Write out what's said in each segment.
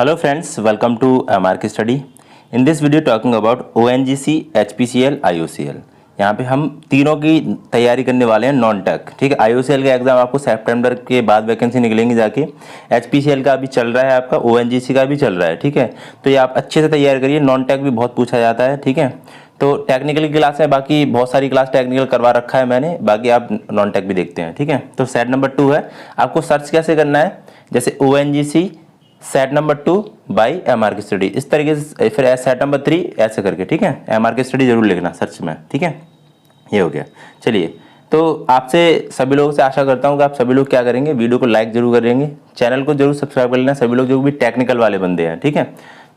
Hello friends, welcome to MRK Study. In this video talking about ONGC, HPCL, IOCL. यहाँ पे हम तीनों की तैयारी करने वाले हैं नॉन टेक, ठीक है। IOCL का एग्जाम आपको सितंबर के बाद वैकेंसी निकलेंगी जाके। HPCL का भी चल रहा है, आपका ONGC का भी चल रहा है, ठीक है। तो ये आप अच्छे से तैयार करिए। नॉन टेक भी बहुत पूछा जाता है, ठीक है। तो टेक्निकल की क्लास है, बाकी बहुत सारी क्लास टेक्निकल करवा रखा है मैंने, बाकी आप नॉन टेक भी देखते हैं, ठीक है। तो सेट नंबर 2 है, आपको सर्च कैसे करना है, जैसे ONGC set number 2 by MRK study, इस तरीके से। फिर सेट नंबर 3 ऐसे करके, ठीक है। MRK स्टडी जरूर लिखना सर्च में, ठीक है। ये हो गया। चलिए, तो आपसे सभी लोगों से आशा करता हूँ कि आप सभी लोग क्या करेंगे, वीडियो को लाइक जरूर करेंगे, चैनल को जरूर सब्सक्राइब कर लेना, सभी लोग जो भी टेक्निकल वाले बंदे हैं, ठीक है।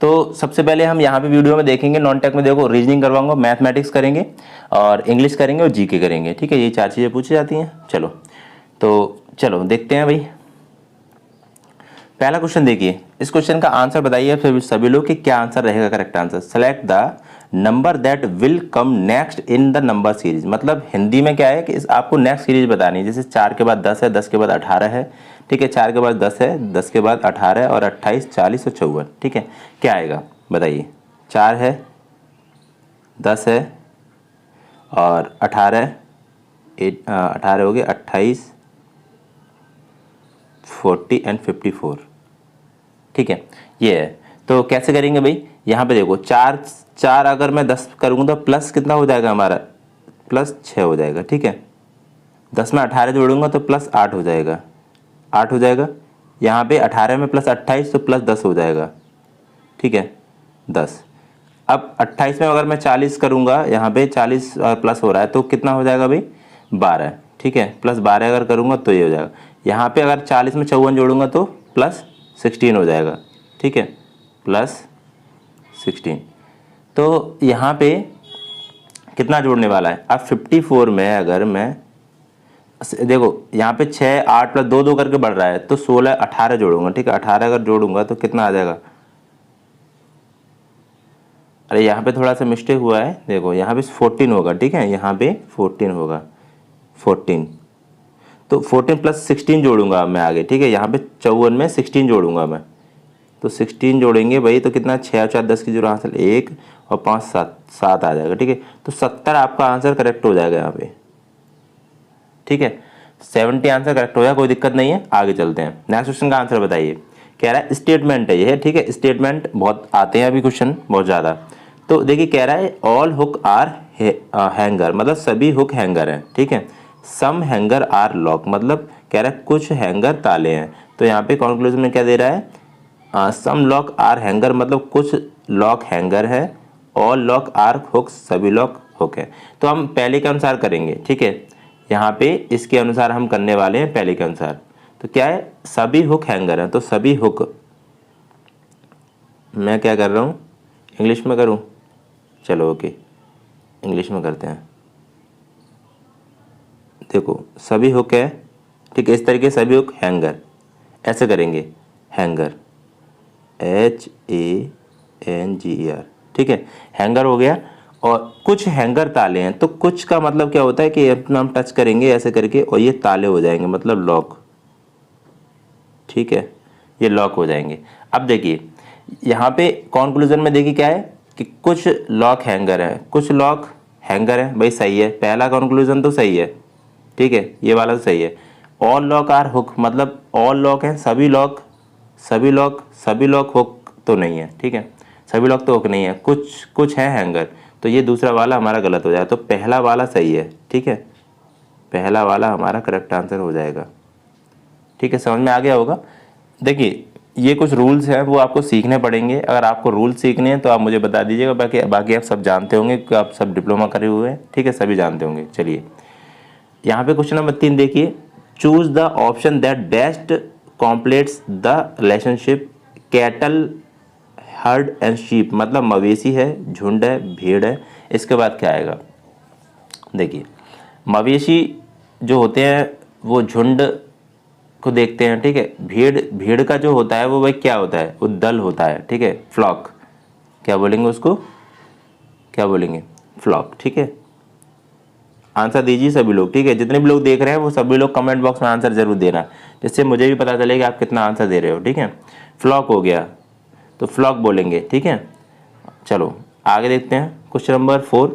तो सबसे पहले हम यहाँ पे वीडियो में देखेंगे, नॉन टेक में देखो रीजनिंग करवाऊंगा, मैथमेटिक्स करेंगे और इंग्लिश करेंगे और जीके करेंगे, ठीक है। ये 4 चीज़ें पूछी जाती हैं। चलो देखते हैं भाई। पहला क्वेश्चन देखिए, इस क्वेश्चन का आंसर बताइए सभी लोग कि क्या आंसर रहेगा correct answer. Select the number that will come next in the number series. मतलब हिंदी में क्या है कि आपको नेक्स्ट सीरीज बतानी है। जैसे 4 के बाद 10 है, 10 के बाद 18 है, ठीक है। 4 के बाद 10 है, 10 के बाद 18 और 28, 40 और 54, ठीक है। क्या आएगा बताइए। 4 है, 10 है और 18 हो गए, 28, 40 एंड 54, ठीक है। ये है। तो कैसे करेंगे भाई, यहाँ पे देखो 4 अगर मैं 10 करूँगा तो प्लस कितना हो जाएगा हमारा, प्लस 6 हो जाएगा, ठीक है। 10 में 18 जोड़ूंगा तो प्लस 8 हो जाएगा, 8 हो जाएगा। यहाँ पे 18 में प्लस 28 तो प्लस 10 हो जाएगा, ठीक है, 10। अब 28 में अगर मैं 40 करूँगा, यहाँ पे 40 प्लस हो रहा है तो कितना हो जाएगा भाई, 12, ठीक है। प्लस 12 अगर करूँगा तो ये हो जाएगा। यहाँ पे अगर 40 में 54 जोड़ूंगा तो प्लस 16 हो जाएगा, ठीक है, प्लस 16। तो यहाँ पे कितना जोड़ने वाला है। अब 54 में अगर मैं देखो यहाँ पे 6, 8 प्लस 2 2 करके बढ़ रहा है तो 16, 18 जोड़ूंगा, ठीक है। 18 अगर जोड़ूंगा तो कितना आ जाएगा। अरे यहाँ पे थोड़ा सा मिस्टेक हुआ है, देखो यहाँ पे 14 होगा, ठीक है। यहाँ पे 14 होगा, 14। तो 14 प्लस 16 जोड़ूंगा मैं आगे, ठीक है। यहाँ पे 54 में 16 जोड़ूंगा मैं, तो 16 जोड़ेंगे भाई तो कितना, 6 और 4 10 की जोड़ हासिल 1 और 5 7 आ जाएगा, ठीक है। तो 70 आपका आंसर करेक्ट हो जाएगा यहाँ पे, ठीक है। 70 आंसर करेक्ट हो जाएगा, कोई दिक्कत नहीं है। आगे चलते हैं, नेक्स्ट क्वेश्चन का आंसर बताइए। कह रहा है स्टेटमेंट है ये, ठीक है। स्टेटमेंट बहुत आते हैं अभी क्वेश्चन, बहुत ज़्यादा। तो देखिए कह रहा है ऑल हुक आर हैंगर, मतलब सभी हुक हैंगर हैं, ठीक है। सम हैंगर आर लॉक, मतलब कह रहा है कुछ हैंगर ताले हैं। तो यहाँ पे कंक्लूजन में क्या दे रहा है, सम लॉक आर हैंगर, मतलब कुछ लॉक हैंगर है। ऑल लॉक आर हुक, सभी लॉक हुक है। तो हम पहले के अनुसार करेंगे, ठीक है। यहाँ पे इसके अनुसार हम करने वाले हैं, पहले के अनुसार। तो क्या है, सभी हुक हैंगर हैं, तो सभी हुक मैं क्या कर रहा हूँ, इंग्लिश में करूँ, चलो ओके इंग्लिश में करते हैं। देखो सभी हुक है, ठीक है। इस तरीके सभी हुक हैंगर, ऐसे करेंगे, हैंगर HANGER, ठीक है। हैंगर हो गया। और कुछ हैंगर ताले हैं, तो कुछ का मतलब क्या होता है कि अपना हम टच करेंगे ऐसे करके और ये ताले हो जाएंगे, मतलब लॉक, ठीक है। ये लॉक हो जाएंगे। अब देखिए यहाँ पे कंक्लूजन में देखिए क्या है कि कुछ लॉक हैंगर है, कुछ लॉक हैंगर है, भाई सही है, पहला कंक्लूजन तो सही है, ठीक है। ये वाला तो सही है। ऑल लॉक आर हुक, मतलब ऑल लॉक हैं, सभी लॉक हुक तो नहीं है, ठीक है। सभी लॉक तो हुक नहीं है, कुछ है हैंगर, तो ये दूसरा वाला हमारा गलत हो जाएगा। तो पहला वाला सही है, ठीक है। पहला वाला हमारा करेक्ट आंसर हो जाएगा, ठीक है। समझ में आ गया होगा। देखिए ये कुछ रूल्स हैं, वो आपको सीखने पड़ेंगे। अगर आपको रूल्स सीखने हैं तो आप मुझे बता दीजिएगा, बाकी आप सब जानते होंगे कि आप सब डिप्लोमा करे हुए हैं, ठीक है, सभी जानते होंगे। चलिए यहाँ पे क्वेश्चन नंबर 3 देखिए, choose the option that best completes the relationship cattle herd and sheep, मतलब मवेशी है, झुंड है, भीड़ है। इसके बाद क्या आएगा, देखिए मवेशी जो होते हैं वो झुंड को देखते हैं, ठीक है। भीड़ का जो होता है वो भाई क्या होता है, वो दल होता है, ठीक है, फ्लॉक। क्या बोलेंगे उसको, क्या बोलेंगे, फ्लॉक, ठीक है। आंसर दीजिए सभी लोग, ठीक है। जितने भी लोग देख रहे हैं वो सभी लोग कमेंट बॉक्स में आंसर जरूर देना, जिससे मुझे भी पता चले कि आप कितना आंसर दे रहे हो, ठीक है। फ्लॉक हो गया, तो फ्लॉक बोलेंगे, ठीक है। चलो आगे देखते हैं question number 4,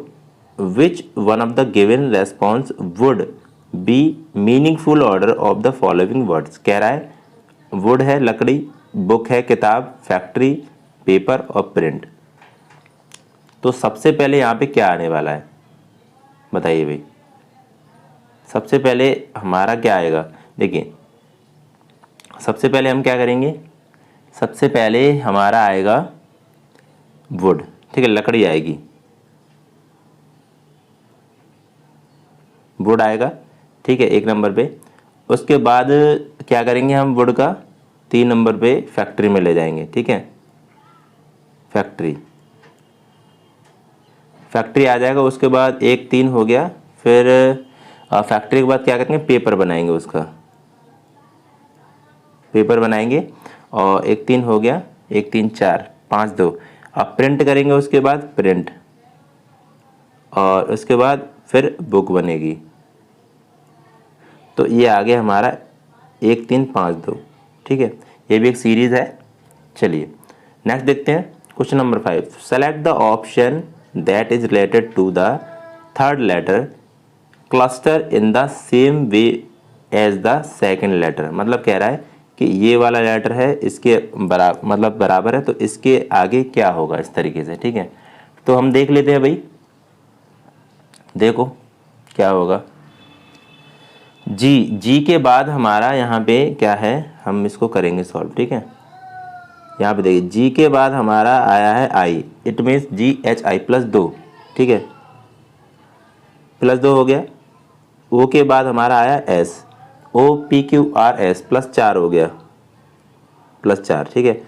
which one of the given response would be meaningful order of the following words. कह रहा है वुड है लकड़ी, बुक है किताब, फैक्ट्री पेपर और प्रिंट। तो सबसे पहले यहाँ पे क्या आने वाला है बताइए भाई। सबसे पहले हमारा क्या आएगा, देखिए सबसे पहले हम क्या करेंगे, सबसे पहले हमारा आएगा वुड, ठीक है, लकड़ी आएगी, वुड आएगा, ठीक है, 1 नंबर पे। उसके बाद क्या करेंगे हम, वुड का 3 नंबर पे फैक्ट्री में ले जाएंगे, ठीक है, फैक्ट्री आ जाएगा। उसके बाद 1 3 हो गया, फिर फैक्ट्री के बाद क्या करेंगे, पेपर बनाएंगे, उसका पेपर बनाएंगे, और 1 3 हो गया, 1 3 4 5 2। अब प्रिंट करेंगे, उसके बाद प्रिंट, और उसके बाद फिर बुक बनेगी। तो ये आ गया हमारा 1 3 5 2, ठीक है, ये भी एक सीरीज है। चलिए नेक्स्ट देखते हैं question number 5, select the option that is related to the third letter cluster in the same way as the second letter. मतलब कह रहा है कि ये वाला लेटर है इसके बराबर है, तो इसके आगे क्या होगा, इस तरीके से, ठीक है। तो हम देख लेते हैं भाई, देखो क्या होगा। जी के बाद हमारा यहाँ पे क्या है, हम इसको करेंगे सॉल्व, ठीक है। यहाँ पे देखिए जी के बाद हमारा आया है आई, इट मीन्स GHI +2, ठीक है, +2 हो गया। ओ के बाद हमारा आया एस, OPQRS +4 हो गया, +4, ठीक है।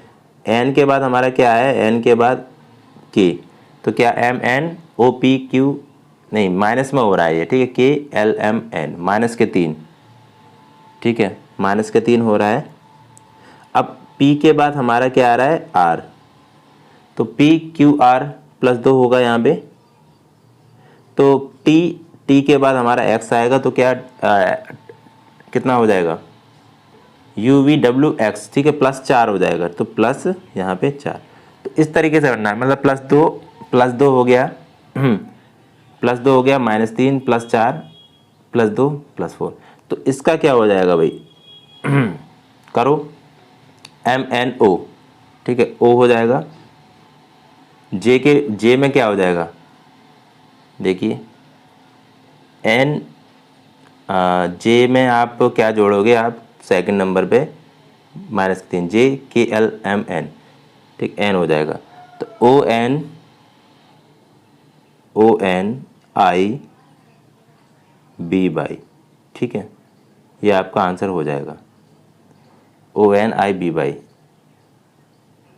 एन के बाद हमारा क्या है, एन के बाद के, तो क्या MNOPQ नहीं, माइनस में हो रहा है ये, ठीक है, KLMN -3, ठीक है, -3 हो रहा है। अब P के बाद हमारा क्या आ रहा है, R, तो PQR +2 होगा यहाँ पे। तो T के बाद हमारा X आएगा, तो क्या कितना हो जाएगा, UVWX, ठीक है, +4 हो जाएगा, तो प्लस यहाँ पे 4। तो इस तरीके से बनना है, मतलब +2 हो गया, +2 हो गया, -3 +4 +2 +4। तो इसका क्या हो जाएगा भाई, करो, MNO, ठीक है, O हो जाएगा। जे में क्या हो जाएगा, देखिए जे में आप क्या जोड़ोगे, आप सेकंड नंबर पे -3, JKLMN, ठीक, N हो जाएगा। तो ONIBY, ठीक है, ये आपका आंसर हो जाएगा, ONIBY।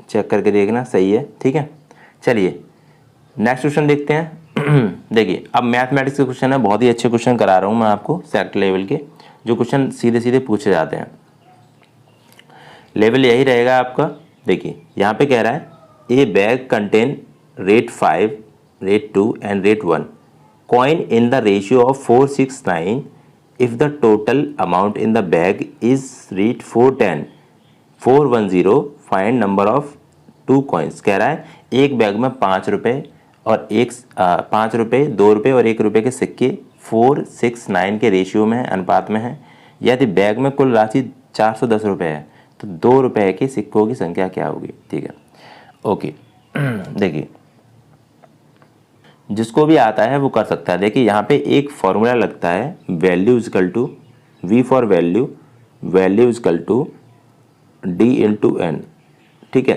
चेक करके देखना सही है, ठीक है। चलिए नेक्स्ट क्वेश्चन देखते हैं। देखिए अब मैथमेटिक्स के क्वेश्चन है, बहुत ही अच्छे क्वेश्चन करा रहा हूँ मैं आपको, सेक्ट लेवल के, जो क्वेश्चन सीधे सीधे पूछे जाते हैं। लेवल यही रहेगा आपका। देखिए यहाँ पे कह रहा है ए bag contain rate 5, rate 2 and rate 1 coin in the ratio of 4 6 9 if the total amount in the bag is rate 410 410 find number of 2 coins. कह रहा है एक बैग में 5 रुपये और 5 रुपये, 2 रुपये और 1 रुपये के सिक्के 4 6 9 के रेशियो में है, अनुपात में है। यदि बैग में कुल राशि 410 रुपये है तो 2 रुपये के सिक्कों की संख्या क्या होगी, ठीक है, ओके। देखिए जिसको भी आता है वो कर सकता है। देखिए यहाँ पे एक फॉर्मूला लगता है, value is equal to V for value, value is equal to D into N, ठीक है।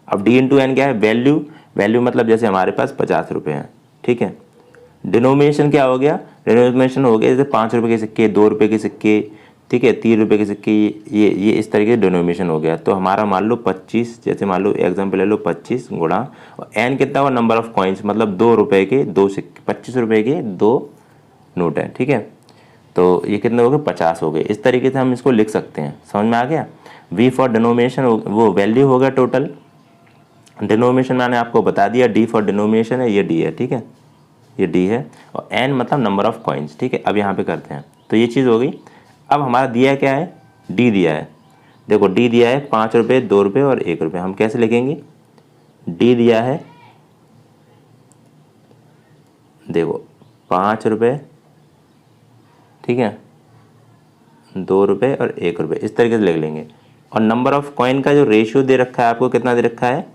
अब D इंटू N क्या है, वैल्यू, वैल्यू मतलब जैसे हमारे पास 50 रुपये हैं, ठीक है। डिनोमिनेशन क्या हो गया, डिनोमिनेशन हो गया जैसे 5 रुपये के सिक्के, 2 रुपये के सिक्के, ठीक है, 3 रुपये के सिक्के, ये इस तरीके से डिनोमिनेशन हो गया। तो हमारा मान लो 25, जैसे मान लो एग्जाम्पल ले लो 25 गुणा, और N कितना हुआ, नंबर ऑफ कॉइन्स, मतलब 2 रुपये के 2 सिक्के, 25 रुपये के 2 नोट हैं, ठीक है। तो ये कितने हो गए, 50 हो गए। इस तरीके से हम इसको लिख सकते हैं, समझ में आ गया। V फॉर डिनोमिनेशन वो वैल्यू होगा टोटल, डिनोमिनेशन मैंने आपको बता दिया, D फॉर डिनोमिनेशन है, ये D है, ठीक है, ये D है, और N मतलब नंबर ऑफ कॉइन्स, ठीक है। अब यहाँ पे करते हैं, तो ये चीज़ हो गई। अब हमारा दिया क्या है, D दिया है, देखो डी दिया है 5 रुपये, 2 रुपये और 1 रुपये। हम कैसे लिखेंगे? डी दिया है, देखो 5 रुपये, ठीक है, 2 रुपये और 1 रुपये, इस तरीके से लिख लेंगे। और नंबर ऑफ कॉइन का जो रेशियो दे रखा है आपको, कितना दे रखा है?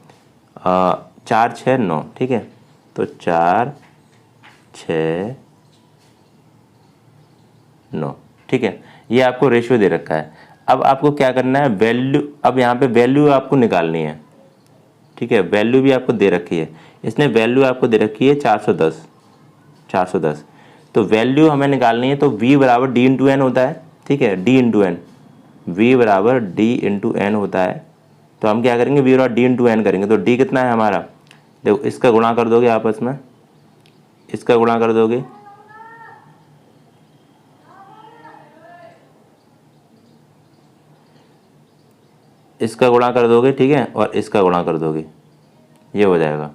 4 6 9, ठीक है। तो 4 6 9, ठीक है, ये आपको रेशियो दे रखा है। अब आपको क्या करना है? वैल्यू, अब यहाँ पे वैल्यू आपको निकालनी है, ठीक है। वैल्यू भी आपको दे रखी है, इसने वैल्यू आपको दे रखी है 410, 410। तो वैल्यू हमें निकालनी है, तो v बराबर डी इंटू एन होता है, ठीक है, डी इंटू एन, v बराबर डी इंटू एन होता है। तो हम क्या करेंगे? v बराबर डी इंटू एन करेंगे। तो d कितना है हमारा? देखो इसका गुणा कर दोगे आपस में, इसका गुणा कर दोगे, इसका गुणा कर दोगे, ठीक है, और इसका गुणा कर दोगे, ये हो जाएगा।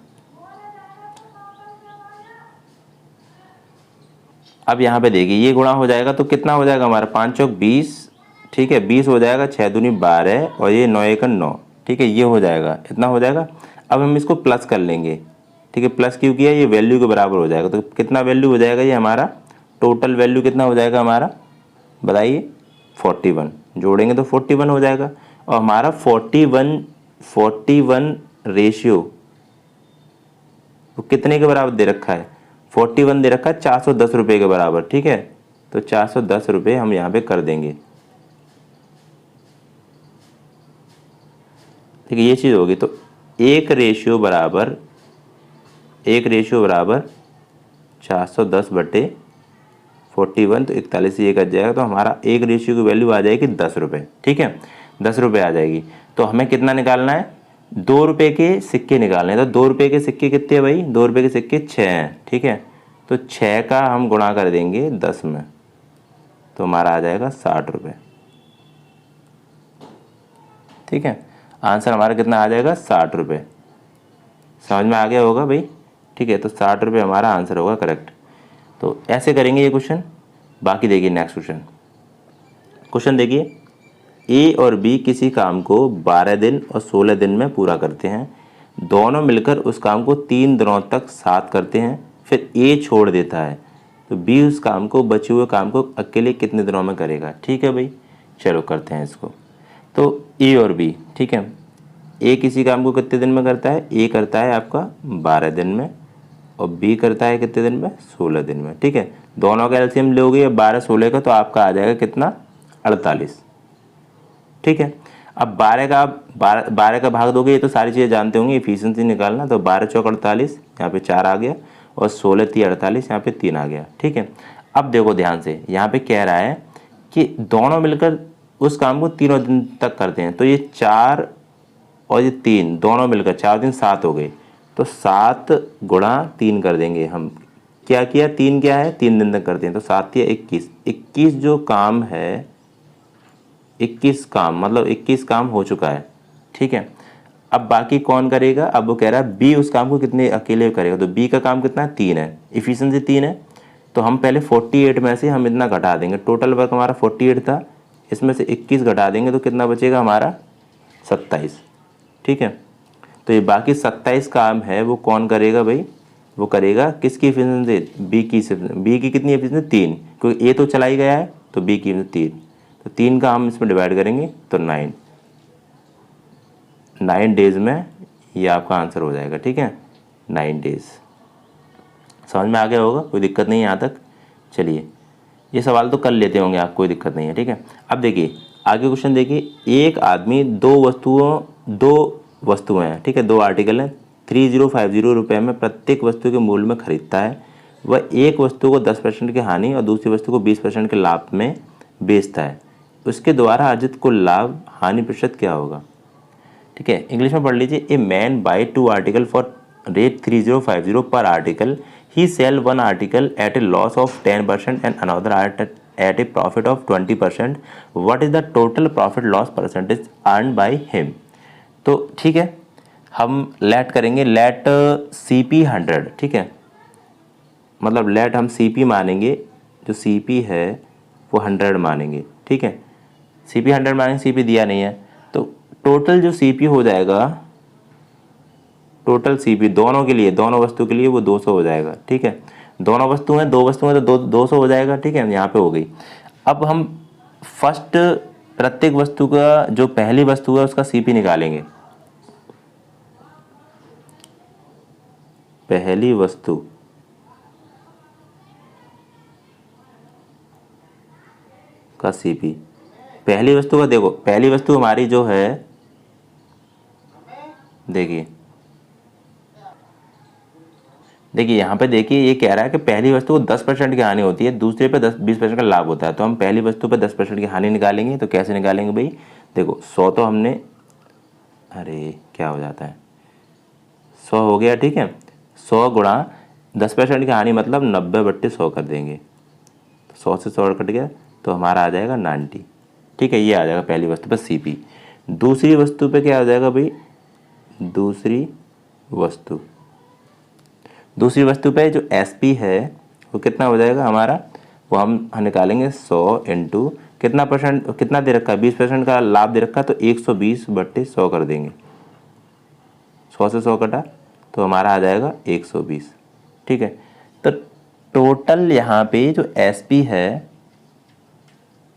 अब यहाँ पे देखिए ये गुणा हो जाएगा तो कितना हो जाएगा हमारा? 5 चौक 20, ठीक है, 20 हो जाएगा, 6 दूनी 12 और ये 9 एकम 9, ठीक है, ये हो जाएगा, इतना हो जाएगा। अब हम इसको प्लस कर लेंगे, ठीक है, प्लस क्यों किया? ये वैल्यू के बराबर हो जाएगा। तो कितना वैल्यू हो जाएगा ये हमारा? टोटल वैल्यू कितना हो जाएगा हमारा? बताइए। 41 जोड़ेंगे तो 41 हो जाएगा। और हमारा 41 रेशियो तो कितने के बराबर दे रखा है? 41 दे रखा है 410 रुपये के बराबर, ठीक है। तो 410 रुपये हम यहाँ पे कर देंगे, ठीक है, ये चीज़ होगी। तो एक रेशियो बराबर 410 बटे 41, तो 41 से ये कट जाएगा। तो हमारा एक रेशियो की वैल्यू आ जाएगी 10 रुपये, ठीक है, 10 रुपये आ जाएगी। तो हमें कितना निकालना है? 2 रुपये के सिक्के निकालने हैं। तो 2 रुपये के सिक्के कितने हैं भाई? 2 रुपये के सिक्के 6 हैं, ठीक है। तो 6 का हम गुणा कर देंगे 10 में, तो हमारा आ जाएगा 60 रुपये, ठीक है। आंसर हमारा कितना आ जाएगा? 60 रुपये। समझ में आ गया होगा भाई, ठीक है। तो 60 रुपये हमारा आंसर होगा करेक्ट। तो ऐसे करेंगे ये क्वेश्चन। बाकी देखिए नेक्स्ट क्वेश्चन देखिए, ए और बी किसी काम को 12 दिन और 16 दिन में पूरा करते हैं। दोनों मिलकर उस काम को 3 दिनों तक साथ करते हैं, फिर ए छोड़ देता है। तो बी उस काम को, बचे हुए काम को अकेले कितने दिनों में करेगा? ठीक है भाई, चलो करते हैं इसको। तो ए और बी, ठीक है, ए किसी काम को कितने दिन में करता है? ए करता है आपका 12 दिन में और बी करता है कितने दिन में? 16 दिन में, ठीक है। दोनों का एलसीएम लोगे 12 16 का, तो आपका आ जाएगा कितना? 48, ठीक है। अब 12 का भाग दोगे, ये तो सारी चीज़ें जानते होंगे, एफिशिएंसी निकालना। तो 12 चौक 48, यहाँ पे 4 आ गया, और 16 3 48, यहाँ पे 3 आ गया, ठीक है। अब देखो ध्यान से, यहाँ पे कह रहा है कि दोनों मिलकर उस काम को 3 दिन तक करते हैं। तो ये 4 और ये 3 दोनों मिलकर 4 दिन 7 हो गए। तो 7 गुणा 3 कर देंगे हम। क्या किया? 3 क्या है? 3 दिन तक करते हैं। तो 7 या 21, 21 जो काम है, 21 काम, मतलब 21 काम हो चुका है, ठीक है। अब बाकी कौन करेगा? अब वो कह रहा है बी उस काम को कितने अकेले करेगा। तो बी का काम कितना है? 3 है, इफिशिएंसी 3 है। तो हम पहले 48 में से हम इतना घटा देंगे। टोटल वर्क हमारा 48 था, इसमें से 21 घटा देंगे तो कितना बचेगा हमारा? 27, ठीक है। तो ये बाकी 27 काम है वो कौन करेगा भाई? वो करेगा किसकी एफिशिएंसी? बी की। बी की कितनी एफिशिएंसी? 3, क्योंकि ए तो चला ही गया है, तो बी की 3। तो 3 का हम इसमें डिवाइड करेंगे तो 9 डेज में ये आपका आंसर हो जाएगा, ठीक है, 9 डेज। समझ में आ गया होगा, कोई दिक्कत नहीं है यहाँ तक। चलिए ये सवाल तो कर लेते होंगे आप, कोई दिक्कत नहीं है, ठीक है। अब देखिए आगे क्वेश्चन देखिए, एक आदमी दो वस्तुएं हैं, ठीक है, 2 आर्टिकल हैं, 3050 रुपये में प्रत्येक वस्तु के मूल्य में खरीदता है। वह एक वस्तु को 10% की हानि और दूसरी वस्तु को 20% के लाभ में बेचता है। उसके द्वारा अर्जित कुल लाभ हानि प्रतिशत क्या होगा? ठीक है, इंग्लिश में पढ़ लीजिए। A man buy 2 article for rate 3050 पर article, he sell 1 article at a loss of 10% and another at a profit of 20%। What is the total profit loss percentage earn by him? तो ठीक है, हम late करेंगे, late CP 100, ठीक है, मतलब late हम CP मानेंगे, जो CP है वो 100 मानेंगे, ठीक है। CP 100 मानेंगे, CP दिया नहीं है। टोटल जो सीपी हो जाएगा, टोटल सीपी दोनों के लिए, दोनों वस्तु के लिए वो 200 हो जाएगा। ठीक है, दोनों वस्तु हैं, दो वस्तु हैं तो 200 हो जाएगा। ठीक है, यहाँ पे हो गई। अब हम फर्स्ट प्रत्येक वस्तु का, जो पहली वस्तु है उसका सीपी निकालेंगे। पहली वस्तु का सीपी, पहली वस्तु का देखो, पहली वस्तु हमारी जो है, देखिए यहाँ पे देखिए ये कह रहा है कि पहली वस्तु को 10% की हानि होती है, दूसरे पे 10-20% का लाभ होता है। तो हम पहली वस्तु पे 10% की हानि निकालेंगे। तो कैसे निकालेंगे भाई, देखो 100 तो हमने, अरे क्या हो जाता है, 100 हो गया। ठीक है, 100 गुणा 10% की हानि मतलब 90/100 कर देंगे। 100 से 100 कट गया तो हमारा आ जाएगा 90। ठीक है, ये आ जाएगा पहली वस्तु पर सीपी। दूसरी वस्तु पे क्या आ जाएगा भाई, दूसरी वस्तु पे जो एसपी है वो कितना हो जाएगा हमारा, वो हम निकालेंगे 100 इंटू कितना परसेंट, कितना दे रखा है, 20% का लाभ दे रखा है, तो 120/100 कर देंगे। 100 से 100 कटा तो हमारा आ जाएगा 120। ठीक है, तो टोटल यहाँ पे जो एसपी है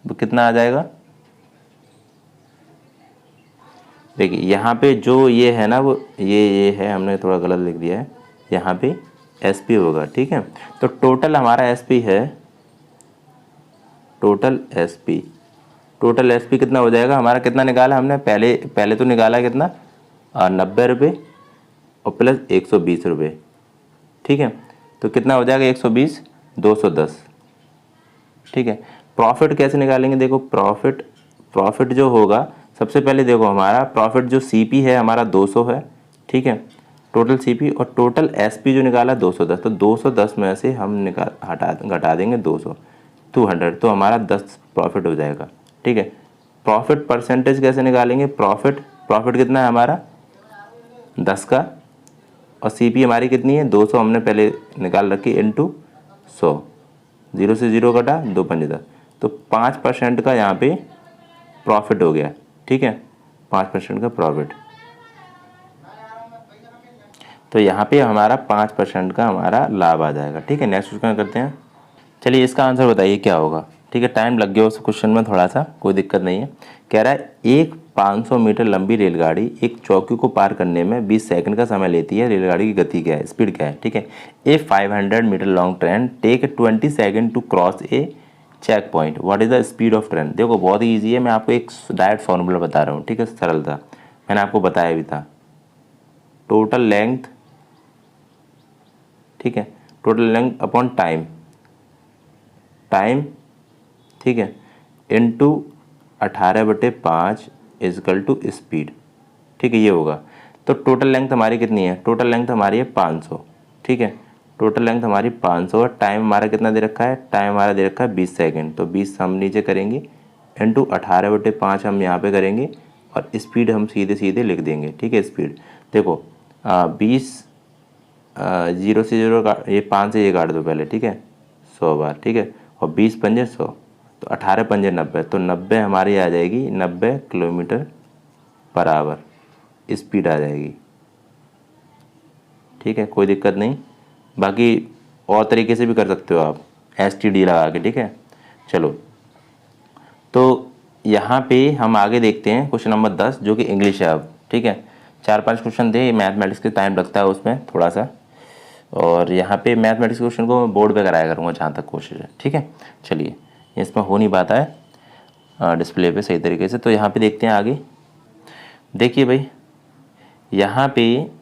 वो कितना आ जाएगा, देखिए यहाँ पे जो ये है ना, वो ये है, हमने थोड़ा गलत लिख दिया है, यहाँ पे एसपी होगा। ठीक है, तो टोटल हमारा एसपी है, टोटल एसपी कितना हो जाएगा हमारा, कितना निकाला हमने, पहले तो निकाला कितना, 90 रुपये और प्लस 120 रुपये। ठीक है, तो कितना हो जाएगा 120, 210। ठीक है, प्रॉफिट कैसे निकालेंगे, देखो प्रॉफिट जो होगा, सबसे पहले देखो हमारा प्रॉफिट जो सीपी है हमारा 200 है। ठीक है, टोटल सीपी और टोटल एसपी जो निकाला 210, तो 210 में से हम घटा देंगे 200, तो हमारा 10 प्रॉफिट हो जाएगा। ठीक है, प्रॉफिट परसेंटेज कैसे निकालेंगे, प्रॉफिट कितना है हमारा 10 का, और सीपी हमारी कितनी है 200 हमने पहले निकाल रखी, इंटू 100, 0 से 0 कटा, 2 पंजे 10, तो 5% का यहाँ पे प्रॉफिट हो गया। ठीक है, 5% का प्रॉफिट, तो यहाँ पे हमारा 5% का हमारा लाभ आ जाएगा। ठीक है, नेक्स्ट क्वेश्चन करते हैं। चलिए इसका आंसर बताइए क्या होगा। ठीक है, टाइम लग गया उस क्वेश्चन में थोड़ा सा, कोई दिक्कत नहीं है। कह रहा है एक 500 मीटर लंबी रेलगाड़ी एक चौकी को पार करने में 20 सेकंड का समय लेती है, रेलगाड़ी की गति क्या है, स्पीड क्या है। ठीक है, a 500 metre long train take 20 second to cross a checkpoint, what is the speed of train. देखो बहुत ही ईजी है, मैं आपको एक डायरेक्ट फॉर्मूला बता रहा हूँ। ठीक है, सरल था, मैंने आपको बताया भी था, टोटल लेंथ, ठीक है, टोटल लेंथ अपॉन टाइम, ठीक है, इंटू 18/5 इजकल टू स्पीड। ठीक है, ये होगा। तो टोटल लेंथ हमारी कितनी है, टोटल लेंथ हमारी है 500। ठीक है, टोटल लेंथ हमारी 500 और टाइम हमारा कितना दे रखा है, टाइम हमारा दे रखा है 20 सेकंड, तो 20 हम नीचे करेंगे, इंटू 18/5 हम यहाँ पे करेंगे, और स्पीड हम सीधे सीधे लिख देंगे। ठीक है, स्पीड देखो 20 0 से 0 का, ये 5 से ये काट दो पहले। ठीक है, 100 बार। ठीक है, और 20 पंजे 100, तो 18 पंजे 90, तो 90 हमारी आ जाएगी, 90 किलोमीटर पर आवर स्पीड आ जाएगी। ठीक है, कोई दिक्कत नहीं, बाकी और तरीके से भी कर सकते हो आप, STD लगा के। ठीक है, चलो तो यहाँ पे हम आगे देखते हैं क्वेश्चन नंबर 10 जो कि इंग्लिश है अब। ठीक है, 4-5 क्वेश्चन थे, मैथमेटिक्स के टाइम लगता है उसमें थोड़ा सा, और यहाँ पे मैथमेटिक्स क्वेश्चन को मैं बोर्ड पे कराया करूँगा जहाँ तक कोशिश है। ठीक है, चलिए इसमें हो नहीं पाता है डिस्प्ले पे सही तरीके से, तो यहाँ पे देखते हैं आगे। देखिए भाई यहाँ पे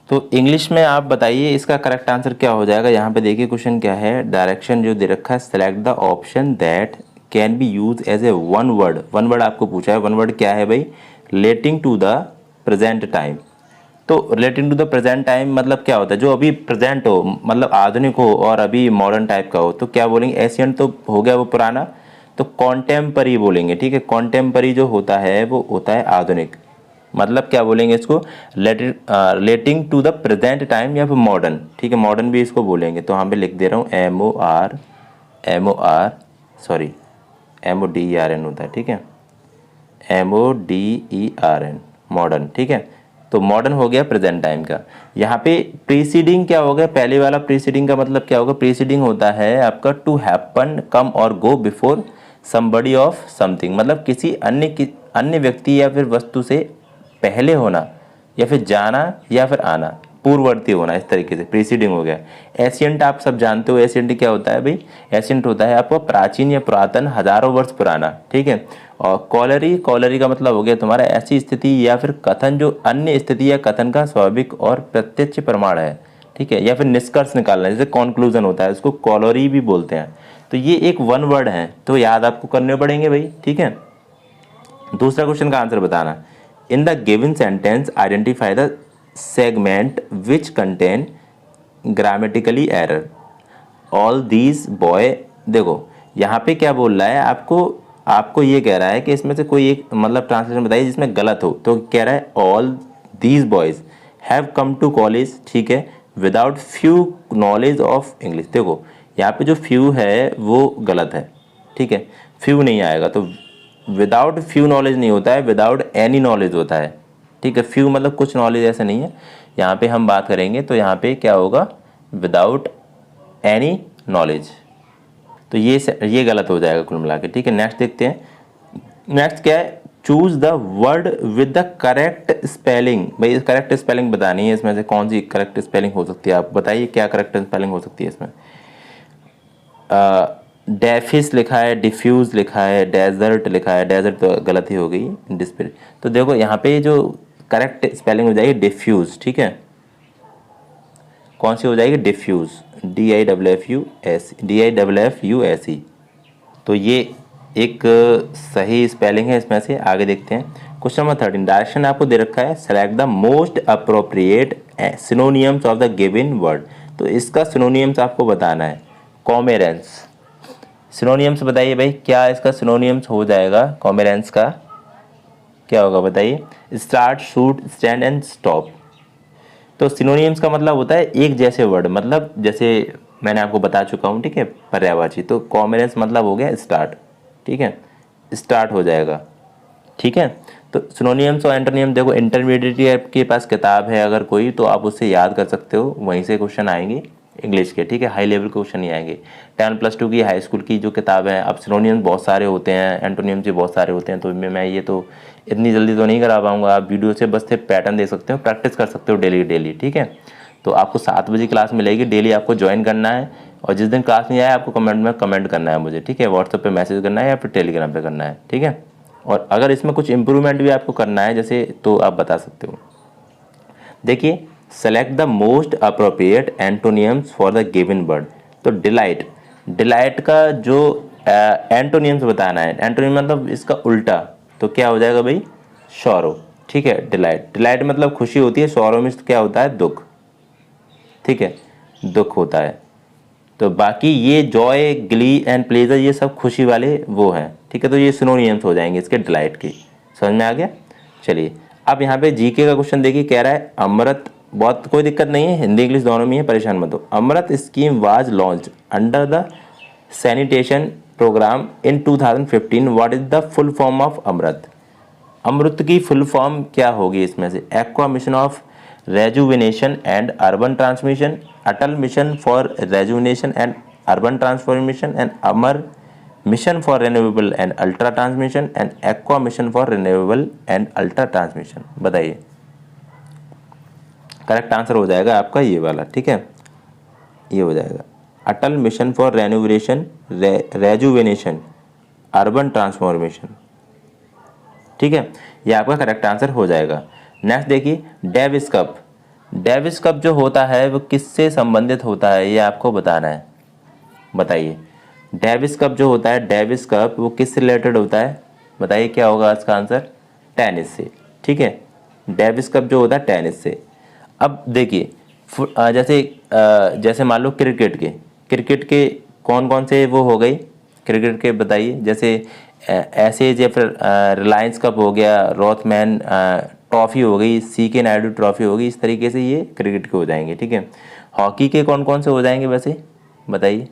तो इंग्लिश में आप बताइए इसका करेक्ट आंसर क्या हो जाएगा। यहाँ पे देखिए क्वेश्चन क्या है, डायरेक्शन जो दे रखा है, select the option that can be use as a one word आपको पूछा है। वन वर्ड क्या है भाई, relating to the present time. तो relating to the present time मतलब क्या होता है, जो अभी प्रेजेंट हो, मतलब आधुनिक हो और अभी मॉडर्न टाइप का हो, तो क्या बोलेंगे, एशियंट तो हो गया वो पुराना, तो कॉन्टेम्परी बोलेंगे। ठीक है, कॉन्टेम्परी जो होता है वो होता है आधुनिक, मतलब क्या बोलेंगे इसको, relating to the present time या फिर मॉडर्न। ठीक है, मॉडर्न भी इसको बोलेंगे। तो यहाँ पे लिख दे रहा हूँ MODERN होता है। ठीक है, MODERN, मॉडर्न, ठीक है। तो मॉडर्न हो गया प्रेजेंट टाइम का। यहाँ पे प्रीसीडिंग क्या होगा, पहले वाला प्रीसीडिंग का मतलब क्या होगा, प्रीसीडिंग होता है आपका टू हैपन, कम और go before somebody of something, मतलब किसी अन्य व्यक्ति या फिर वस्तु से पहले होना, या फिर जाना या फिर आना, पूर्ववर्ती होना, इस तरीके से प्रीसीडिंग हो गया। एशियंट आप सब जानते हो, एशियंट क्या होता है भाई, एशियंट होता है आपको प्राचीन या पुरातन, हजारों वर्ष पुराना, ठीक है। और कॉलरी का मतलब हो गया तुम्हारा ऐसी स्थिति या फिर कथन जो अन्य स्थिति या कथन का स्वाभाविक और प्रत्यक्ष प्रमाण है, ठीक है, या फिर निष्कर्ष निकालना, जैसे कॉन्क्लूजन होता है, उसको कॉलरी भी बोलते हैं। तो ये एक वन वर्ड है, तो याद आपको करने पड़ेंगे भाई, ठीक है। दूसरा क्वेश्चन का आंसर बताना, in the given sentence identify the segment which contain grammatically error, all these boy. देखो यहाँ पे क्या बोल रहा है, आपको ये कह रहा है कि इसमें से कोई एक मतलब ट्रांसलेशन बताइए जिसमें गलत हो, तो कह रहा है all these boys have come to college, ठीक है, without few knowledge of English. देखो यहाँ पे जो फ्यू है वो गलत है, ठीक है, फ्यू नहीं आएगा, तो विदाउट फ्यू नॉलेज नहीं होता है, विदाउट एनी नॉलेज होता है, ठीक है। फ्यू मतलब कुछ नॉलेज ऐसा नहीं है, यहाँ पे हम बात करेंगे तो यहाँ पे क्या होगा, विदाउट एनी नॉलेज, तो ये गलत हो जाएगा कुल मिला के, ठीक है। नेक्स्ट देखते हैं, नेक्स्ट क्या है, choose the word with the correct spelling. भाई करेक्ट स्पेलिंग बतानी है, इसमें से कौन सी करेक्ट स्पेलिंग हो सकती है, आप बताइए क्या करेक्ट स्पेलिंग हो सकती है इसमें। डेफिस लिखा है, डिफ्यूज लिखा है, डेजर्ट लिखा है, डेजर्ट तो गलत ही हो गई, डिस्प्ले। तो देखो यहाँ पे जो करेक्ट स्पेलिंग हो जाएगी डिफ्यूज, ठीक है, कौन सी हो जाएगी, डिफ्यूज, DIFFUSE। तो ये एक सही स्पेलिंग है इसमें से। आगे देखते हैं क्वेश्चन नंबर 13, डायरेक्शन आपको दे रखा है, select the most appropriate synonyms of the given word. तो इसका सिनोनियम्स आपको बताना है, कॉमेरेंस, सिनोनियम्स बताइए भाई, क्या इसका सिनोनियम्स हो जाएगा, कॉमेरेंस का क्या होगा बताइए, start, shoot, stand and stop. तो सिनोनियम्स का मतलब होता है एक जैसे वर्ड, मतलब जैसे मैंने आपको बता चुका हूँ, ठीक है, पर्यायवाची। तो कॉमेरेंस मतलब हो गया स्टार्ट, ठीक है, स्टार्ट हो जाएगा, ठीक है। तो सिनोनियम्स और एंटोनियम, देखो इंटरमीडिएट आपके पास किताब है अगर कोई, तो आप उससे याद कर सकते हो, वहीं से क्वेश्चन आएंगे इंग्लिश के, ठीक है, हाई लेवल क्वेश्चन नहीं आएंगे। 10+2 की हाई स्कूल की जो किताब है, अब सिनोनियम्स बहुत सारे होते हैं, एंटोनियम्स भी बहुत सारे होते हैं, तो मैं ये तो इतनी जल्दी तो नहीं करा पाऊंगा, आप वीडियो से बस से पैटर्न देख सकते हो, प्रैक्टिस कर सकते हो डेली, ठीक है। तो आपको 7 बजे क्लास मिलेगी, डेली आपको ज्वाइन करना है, और जिस दिन क्लास नहीं आया आपको कमेंट में कमेंट करना है मुझे, ठीक है, व्हाट्सएप पे मैसेज करना है या फिर टेलीग्राम पे करना है, ठीक है। और अगर इसमें कुछ इंप्रूवमेंट भी आपको करना है जैसे, तो आप बता सकते हो। देखिए, select the most appropriate एंटोनियम्स for the given word. तो डिलाइट का जो एंटोनियम्स बताना है, एंटोनियम मतलब इसका उल्टा, तो क्या हो जाएगा भाई, सॉरो, ठीक है। डिलाइट मतलब खुशी होती है, सॉरो में क्या होता है, दुख, ठीक है, दुख होता है। तो बाकी ये जॉय, ग्ली एंड प्लेजर, ये सब खुशी वाले वो हैं, ठीक है। तो ये सिनोनियम्स हो जाएंगे इसके डिलाइट के, समझ में आ गया। चलिए अब यहाँ पे जीके का क्वेश्चन देखिए, कह रहा है अमृत, बहुत कोई दिक्कत नहीं है, हिंदी इंग्लिश दोनों में है, परेशान मत हो। Amrut scheme was launch under the sanitation programme in 2015, what is the full form of Amrut. Amrut की फुल फॉर्म क्या होगी इसमें से, aqua mission of rejuvenation and urban transmission, Atal mission for rejuvenation and urban transformation, and Amar mission for renewable and ultra transmission, and aqua mission for renewable and ultra transmission. बताइए, correct answer हो जाएगा आपका ये वाला, ठीक है, ये हो जाएगा Atal mission for renovation, rejuvenation, urban transformation, ठीक है, ये आपका करेक्ट आंसर हो जाएगा। नेक्स्ट देखिए, डेविस कप। डेविस कप जो होता है वो किससे संबंधित होता है, ये आपको बताना है। बताइए, डेविस कप जो होता है, डेविस कप वो किससे रिलेटेड होता है, बताइए क्या होगा इसका आंसर, टेनिस से, ठीक है। डेविस कप जो होता है टेनिस से। अब देखिए, जैसे मान लो क्रिकेट के कौन कौन से वो हो गई, क्रिकेट के बताइए, जैसे ऐसे या फिर रिलायंस कप हो गया, रॉथमैन ट्रॉफी हो गई, CK नायडू ट्रॉफी हो गई, इस तरीके से ये क्रिकेट के हो जाएंगे, ठीक है। हॉकी के कौन कौन से हो जाएंगे वैसे, बताइए,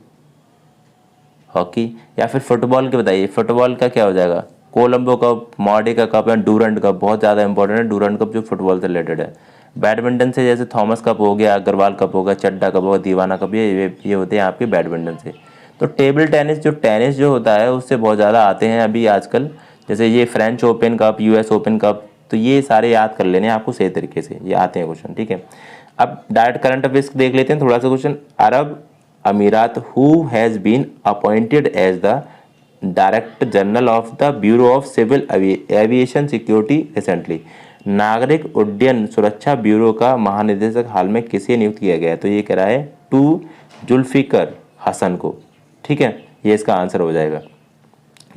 हॉकी या फिर फुटबॉल के बताइए, फुटबॉल का क्या हो जाएगा, कोलंबो कप, मॉर्डिका कप या डूरंट कप बहुत ज़्यादा इंपॉर्टेंट है। डूरंट कप जो फुटबॉल से रिलेटेड है। बैडमिंटन से जैसे थॉमस कप हो गया, अग्रवाल कप होगा, चड्डा कप होगा, दीवाना कप, ये होते हैं आपके बैडमिंटन से। तो टेबल टेनिस जो होता है उससे बहुत ज़्यादा आते हैं अभी आजकल, जैसे ये French open cup, US open cup, तो ये सारे याद कर लेने हैं आपको सही तरीके से, ये आते हैं क्वेश्चन, ठीक है। अब डायरेक्ट करंट अफेयर्स देख लेते हैं थोड़ा सा क्वेश्चन। अरब अमीरात who has been appointed as the director general of the bureau of civil aviation security recently. नागरिक उड्डयन सुरक्षा ब्यूरो का महानिदेशक हाल में किसे नियुक्त किया गया है? तो ये कह रहा है टू जुल्फिकर हसन को, ठीक है, ये इसका आंसर हो जाएगा।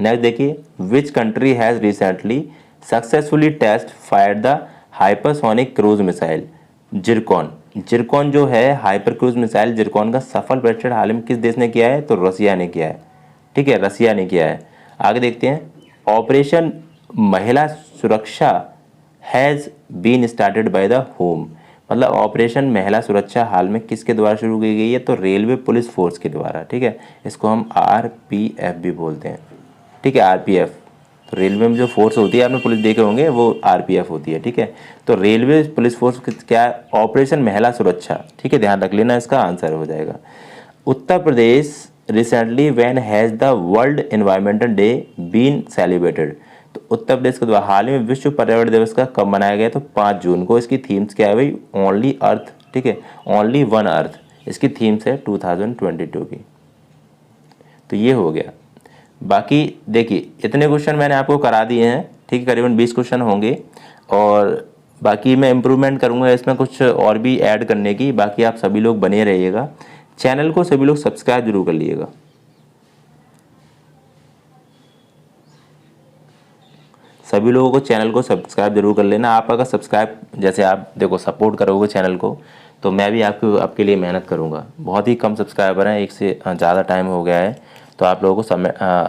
नेक्स्ट देखिए, which country has recently successfully test fired the hypersonic cruise missile Zircon. Zircon जो है हाइपर क्रूज मिसाइल जिरकॉन का सफल परीक्षण हाल में किस देश ने किया है? तो रसिया ने किया है, ठीक है, रसिया ने किया है। आगे देखते हैं, operation Mahila Suraksha has been started by the home. मतलब ऑपरेशन महिला सुरक्षा हाल में किसके द्वारा शुरू की गई है? तो रेलवे पुलिस फोर्स के द्वारा, ठीक है, इसको हम आरपीएफ भी बोलते हैं, ठीक है, आरपीएफ। तो रेलवे में जो फोर्स होती है, आपने पुलिस देखे होंगे, वो आरपीएफ होती है, ठीक है। तो रेलवे पुलिस फोर्स क्या? ऑपरेशन महिला सुरक्षा, ठीक है, ध्यान रख लेना, इसका आंसर हो जाएगा। Uttar Pradesh recently when has the world environmental day been celebrated. तो उत्तर प्रदेश के द्वारा हाल ही में विश्व पर्यावरण दिवस का कब मनाया गया? तो 5 जून को। इसकी थीम्स क्या है भाई? ओनली अर्थ, ठीक है, ओनली वन अर्थ, इसकी थीम्स है 2022 की। तो ये हो गया। बाकी देखिए इतने क्वेश्चन मैंने आपको करा दिए हैं, ठीक है, करीबन 20 क्वेश्चन होंगे, और बाकी मैं इम्प्रूवमेंट करूँगा इसमें कुछ और भी ऐड करने की। बाकी आप सभी लोग बने रहिएगा, चैनल को सभी लोग सब्सक्राइब जरूर कर लीजिएगा। सभी लोगों को चैनल को सब्सक्राइब जरूर कर लेना। आप अगर सब्सक्राइब, जैसे आप देखो सपोर्ट करोगे चैनल को, तो मैं भी आपके लिए मेहनत करूँगा। बहुत ही कम सब्सक्राइबर हैं, एक से ज़्यादा टाइम हो गया है, तो आप लोगों को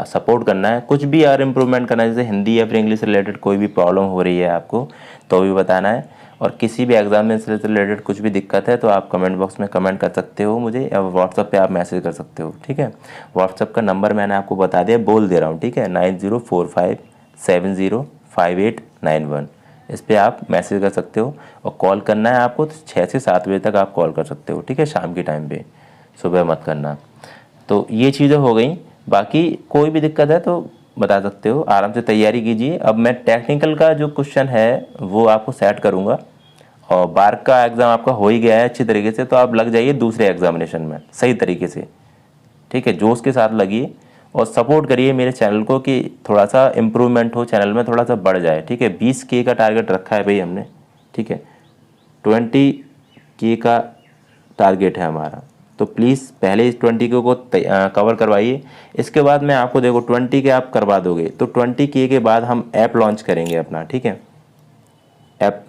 सपोर्ट करना है। कुछ भी यार इम्प्रूवमेंट करना है, जैसे हिंदी या फिर इंग्लिश से रिलेटेड कोई भी प्रॉब्लम हो रही है आपको, तो भी बताना है। और किसी भी एग्जाम में से रिलेटेड कुछ भी दिक्कत है तो आप कमेंट बॉक्स में कमेंट कर सकते हो मुझे, या व्हाट्सअप पे आप मैसेज कर सकते हो, ठीक है। व्हाट्सअप का नंबर मैंने आपको बता दिया, बोल दे रहा हूँ, ठीक है, 9045705891। इस पर आप मैसेज कर सकते हो, और कॉल करना है आपको तो 6 से 7 बजे तक आप कॉल कर सकते हो, ठीक है, शाम के टाइम पे, सुबह मत करना। तो ये चीज़ें हो गई। बाकी कोई भी दिक्कत है तो बता सकते हो, आराम से तैयारी कीजिए। अब मैं टेक्निकल का जो क्वेश्चन है वो आपको सेट करूँगा, और बार का एग्ज़ाम आपका हो ही गया है अच्छी तरीके से, तो आप लग जाइए दूसरे एग्जामिनेशन में सही तरीके से, ठीक है, जोश के साथ लगिए, और सपोर्ट करिए मेरे चैनल को कि थोड़ा सा इम्प्रूवमेंट हो, चैनल में थोड़ा सा बढ़ जाए, ठीक है। 20K का टारगेट रखा है भाई हमने, ठीक है, 20K का टारगेट है हमारा, तो प्लीज़ पहले इस 20K को कवर करवाइए। इसके बाद मैं आपको देखो 20K आप करवा दोगे तो 20K के बाद हम ऐप लॉन्च करेंगे अपना, ठीक है, ऐप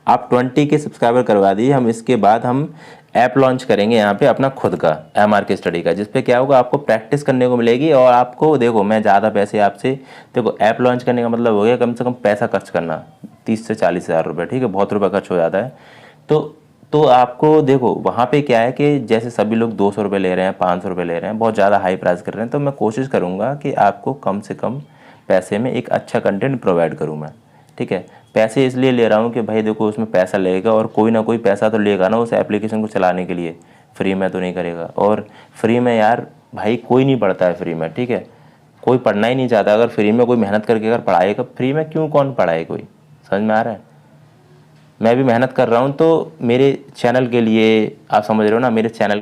आप 20K सब्सक्राइबर करवा दीजिए, हम इसके बाद हम ऐप लॉन्च करेंगे यहाँ पे अपना खुद का MRK स्टडी का, जिसपे क्या होगा, आपको प्रैक्टिस करने को मिलेगी। और आपको देखो मैं ज़्यादा पैसे आपसे, देखो ऐप लॉन्च करने का मतलब हो गया कम से कम पैसा खर्च करना 30 से 40 हज़ार रुपये, ठीक है, बहुत रुपये खर्च हो जाता है। तो आपको देखो वहाँ पे क्या है कि जैसे सभी लोग 200 रुपये ले रहे हैं, 500 रुपये ले रहे हैं, बहुत ज़्यादा हाई प्राइस कर रहे हैं, तो मैं कोशिश करूँगा कि आपको कम से कम पैसे में एक अच्छा कंटेंट प्रोवाइड करूँ मैं, ठीक है। पैसे इसलिए ले रहा हूँ कि भाई देखो उसमें पैसा लगेगा, और कोई ना कोई पैसा तो लेगा ना उस एप्लीकेशन को चलाने के लिए, फ्री में तो नहीं करेगा। और फ्री में यार भाई कोई नहीं पढ़ता है फ्री में, ठीक है, कोई पढ़ना ही नहीं चाहता। अगर फ्री में कोई मेहनत करके अगर पढ़ाएगा, फ्री में क्यों कौन पढ़ाए कोई, समझ में आ रहा है। मैं भी मेहनत कर रहा हूँ, तो मेरे चैनल के लिए आप समझ रहे हो ना, मेरे चैनल